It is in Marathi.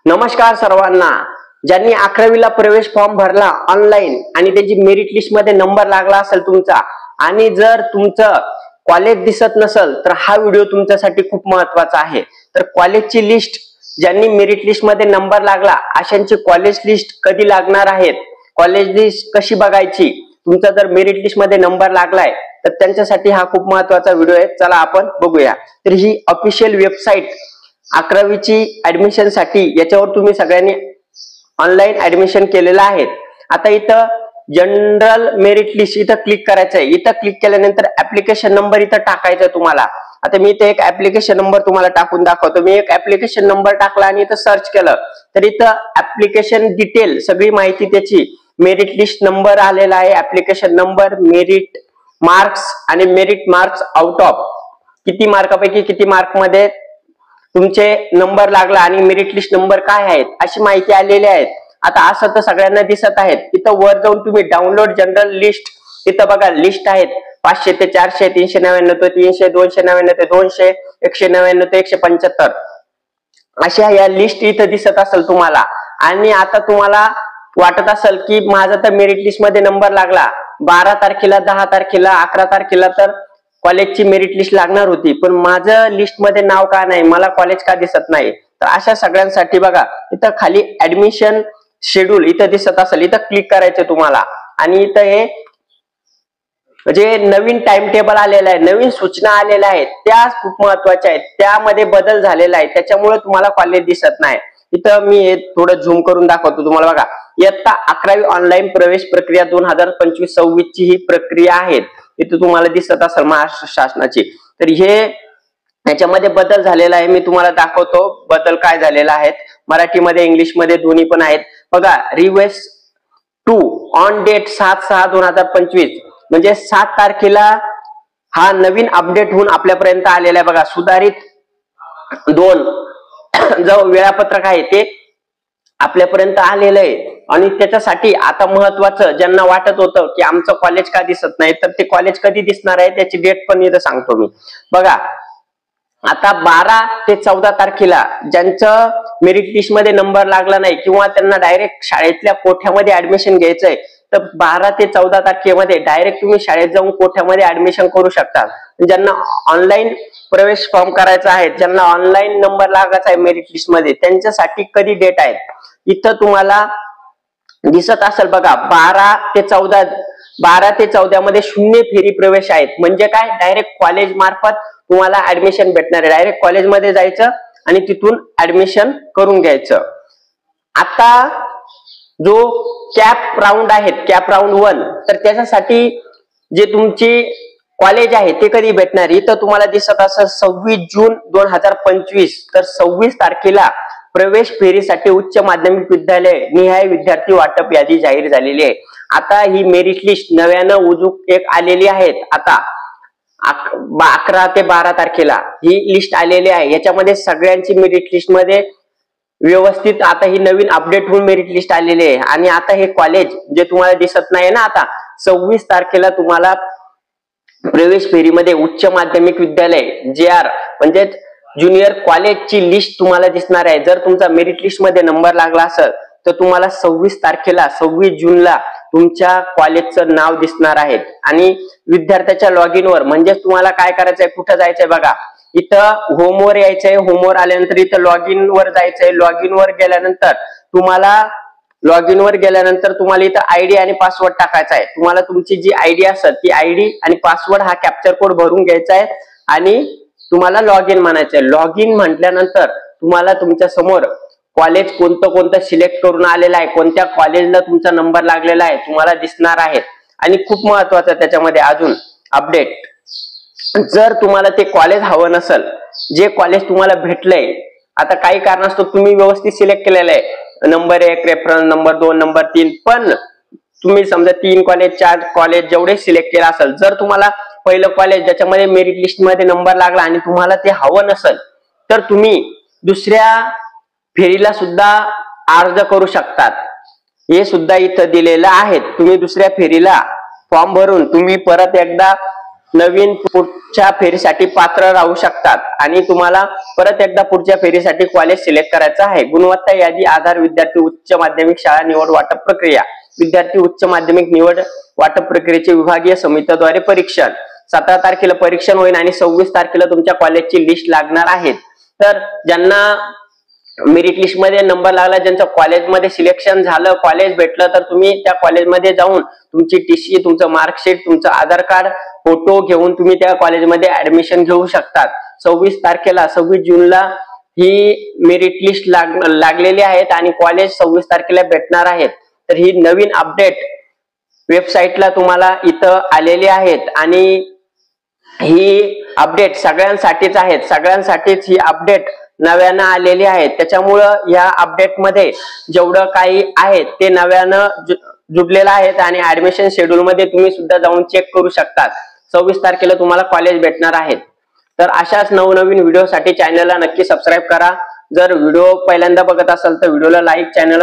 नमस्कार सर्वांना. ज्यांनी 11वीला प्रवेश फॉर्म भरला ऑनलाईन आणि त्याची मेरिट लिस्ट मध्ये नंबर लागला असेल तुमचा, आणि जर तुमचं कॉलेज दिसत नसेल तर हा व्हिडिओ तुमच्यासाठी खूप महत्त्वाचा आहे. तर कॉलेजची लिस्ट, ज्यांनी मेरिट लिस्ट मध्ये नंबर लागला अशांची कॉलेज लिस्ट कधी लागणार आहेत, कॉलेज लिस्ट कशी बघायची, तुमचा जर मेरिट लिस्ट मध्ये नंबर लागलाय तर त्यांच्यासाठी हा खूप महत्त्वाचा व्हिडिओ आहे. चला आपण बघूया. तर ही ऑफिशियल वेबसाईट 11वीची ऍडमिशन साठी, याच्यावर तुम्ही सगळ्यांनी ऑनलाईन ऍडमिशन केलेलं आहे. आता इथं जनरल मेरिट लिस्ट इथं क्लिक करायचं आहे. इथं क्लिक केल्यानंतर ऍप्लिकेशन नंबर इथं टाकायचा तुम्हाला. आता मी इथे एक ऍप्लिकेशन नंबर तुम्हाला टाकून दाखवतो. मी एक ऍप्लिकेशन नंबर टाकला आणि इथं सर्च केलं तर इथं ऍप्लिकेशन डिटेल सगळी माहिती, त्याची मेरिट लिस्ट नंबर आलेला आहे, ऍप्लिकेशन नंबर, मेरिट मार्क्स आणि मेरिट मार्क्स आउट ऑफ किती मार्कापैकी किती मार्क मध्ये तुमचे नंबर लागला आणि मेरिट लिस्ट नंबर काय आहेत अशी माहिती आलेली आहे. आता असं तर सगळ्यांना दिसत आहेत. इथं वर जाऊन तुम्ही डाउनलोड जनरल लिस्ट, इथं बघा लिस्ट आहेत 500 ते 400, 399 ते 300, 299 ते 200, 199 ते 175 अशा या लिस्ट इथं दिसत असेल तुम्हाला. आणि आता तुम्हाला वाटत असेल की माझा तर मेरिट लिस्ट मध्ये नंबर लागला 12 तारखेला, 10 तारखेला, 11 तारखेला तर कॉलेजची मेरिट लिस्ट लागणार होती, पण माझं लिस्ट मध्ये नाव का नाही, मला कॉलेज का दिसत नाही. तर अशा सगळ्यांसाठी बघा इथं खाली ऍडमिशन शेड्यूल इथं दिसत असेल, इथं क्लिक करायचं तुम्हाला. आणि इथं हे जे नवीन टाइम टेबल आलेला आहे, नवीन सूचना आलेल्या आहेत, त्या खूप महत्वाच्या आहेत. त्यामध्ये बदल झालेला आहे, त्याच्यामुळे तुम्हाला कॉलेज दिसत नाही. इथं मी हे थोडं झूम करून दाखवतो तुम्हाला. बघा, इयत्ता 11वी ऑनलाईन प्रवेश प्रक्रिया 2025-26 ची ही प्रक्रिया आहे. इथे तुम्हाला दिसत असेल महाराष्ट्र शासनाची. तर हे याच्यामध्ये बदल झालेला आहे, मी तुम्हाला दाखवतो बदल काय झालेला आहे. मराठीमध्ये, इंग्लिश मध्ये दोन्ही पण आहेत. बघा, रिक्वेस्ट टू ऑन डेट 7/6/2025 म्हणजे 7 तारखेला हा नवीन अपडेट होऊन आपल्यापर्यंत आलेला आहे. बघा, सुधारित 2 जो वेळापत्रक आहे ते आपल्यापर्यंत आलेलं आहे. आणि त्याच्यासाठी आता महत्वाचं, ज्यांना वाटत होतं की आमचं कॉलेज का दिसत नाही, तर ते कॉलेज कधी दिसणार आहे त्याची डेट पण इथं सांगतो मी. बघा, आता 12 ते 14 तारखेला ज्यांचं मेरिट लिस्ट मध्ये नंबर लागला नाही किंवा त्यांना डायरेक्ट शाळेतल्या कोठ्यामध्ये ऍडमिशन घ्यायचंय, तर 12 ते 14 तारखेमध्ये डायरेक्ट तुम्ही शाळेत जाऊन कोठ्यामध्ये ऍडमिशन करू शकता. ज्यांना ऑनलाईन प्रवेश फॉर्म करायचा आहे, ज्यांना ऑनलाईन नंबर लागायचा आहे मेरिट लिस्ट मध्ये, त्यांच्यासाठी कधी डेट आहेत इथं तुम्हाला दिसत असेल. बघा, 12 ते 14 मध्ये 0 फेरी प्रवेश आहेत. म्हणजे काय, डायरेक्ट कॉलेज मार्फत तुम्हाला ऍडमिशन भेटणार आहे. डायरेक्ट कॉलेजमध्ये जायचं आणि तिथून ऍडमिशन करून घ्यायचं. आता जो कॅप राऊंड आहेत, कॅप राऊंड 1, तर त्याच्यासाठी जे तुमची कॉलेज आहे ते कधी भेटणार, इथं तुम्हाला दिसत असेल 26 जून 2025. तर 26 तारखेला प्रवेश फेरीसाठी उच्च माध्यमिक विद्यालय निहाय विद्यार्थी वाटप यादी जाहीर झालेली आहे. आता ही मेरिट लिस्ट नव्यानं उजूक एक आलेली आहे. आता 11 ते 12 तारखेला ही लिस्ट आलेली आहे. याच्यामध्ये सगळ्यांची मेरिट लिस्ट मध्ये व्यवस्थित आता ही नवीन अपडेट होऊन मेरिट लिस्ट आलेली आहे. आणि आता हे कॉलेज जे तुम्हाला दिसत नाही ना, आता 26 तारखेला तुम्हाला प्रवेश फेरीमध्ये उच्च माध्यमिक विद्यालय JR म्हणजे ज्युनियर कॉलेजची लिस्ट तुम्हाला दिसणार आहे. जर तुमचा मेरिट लिस्ट मध्ये नंबर लागला असेल तर तुम्हाला 26 तारखेला, 26 जूनला तुमच्या कॉलेजचं नाव दिसणार आहे. आणि विद्यार्थ्याच्या लॉग इन वर, म्हणजे तुम्हाला काय करायचंय, कुठं जायचंय, बघा इथं होमवर यायचंय. होमवर आल्यानंतर इथं लॉग इन वर जायचंय. लॉग इन वर गेल्यानंतर तुम्हाला इथं आयडी आणि पासवर्ड टाकायचा आहे. तुम्हाला तुमची जी आयडी असेल ती आयडी आणि पासवर्ड हा कॅप्चर कोड भरून घ्यायचा आहे आणि तुम्हाला लॉग इन म्हणायचंय. लॉग इन म्हटल्यानंतर तुम्हाला तुमच्या समोर कॉलेज कोणतं सिलेक्ट करून आलेलं आहे, कोणत्या कॉलेजला तुमचा नंबर लागलेला आहे तुम्हाला दिसणार आहे. आणि खूप महत्वाचं त्याच्यामध्ये अजून अपडेट, जर तुम्हाला ते कॉलेज हवं नसेल, जे कॉलेज तुम्हाला भेटलंय, आता काही कारणास्तव तुम्ही व्यवस्थित सिलेक्ट केलेलं आहे, नंबर 1 रेफरन्स, नंबर 2, नंबर 3, पण तुम्ही समजा 3 कॉलेज 4 कॉलेज जेवढे सिलेक्ट केलं असेल, जर तुम्हाला पहिलं कॉलेज ज्याच्यामध्ये मेरिट लिस्ट मध्ये नंबर लागला आणि तुम्हाला ते हवं नसेल, तर तुम्ही दुसऱ्या फेरीला सुद्धा अर्ज करू शकतात. हे सुद्धा इथं दिलेलं आहे. तुम्ही दुसऱ्या फेरीला फॉर्म भरून तुम्ही परत एकदा नवीन पुढच्या फेरीसाठी पात्र राहू शकतात आणि तुम्हाला परत एकदा पुढच्या फेरीसाठी कॉलेज सिलेक्ट करायचं आहे। गुणवत्ता यादी आधार विद्यार्थी उच्च माध्यमिक शाळा निवड वाटप प्रक्रिया। विद्यार्थी उच्च माध्यमिक निवड वाटप प्रक्रियेचे विभागीय समितीद्वारे परीक्षण। 17 तारखेला परीक्षण होईल आणि 26 तारखेला तुमच्या कॉलेजची लिस्ट लागणार आहे। तर ज्यांना मेरिट लिस्ट मध्ये नंबर लागला, ज्यांचं कॉलेजमध्ये सिलेक्शन झालं, कॉलेज भेटलं, तर तुम्ही त्या कॉलेजमध्ये जाऊन तुमची टीसी, तुमचं मार्कशीट, तुमचं आधार कार्ड, फोटो घेऊन तुम्ही त्या कॉलेजमध्ये ऍडमिशन घेऊ शकतात। 26 जूनला ही मेरिट लिस्ट लागलेली आहेत आणि कॉलेज 26 तारखेला भेटणार आहेत। तर ही नवीन अपडेट वेबसाईटला तुम्हाला इथं आलेली आहेत आणि ही अपडेट सगळ्यांसाठीच आहेत, सगळ्यांसाठीच ही अपडेट नव्यानं आलेली आहे। त्याच्यामुळं या अपडेट मध्ये जेवढं काही आहे ते नव्यानं जुडलेलं आहे आणि ऍडमिशन शेड्यूल मध्ये तुम्ही सुद्धा जाऊन चेक करू शकता। 26 तारखेला तुम्हाला कॉलेज भेटणार आहेत। तर अशाच नवनवीन व्हिडिओसाठी चॅनलला नक्की सबस्क्राईब करा। जर व्हिडिओ पहिल्यांदा बघत असाल तर व्हिडिओला लाईक, चॅनल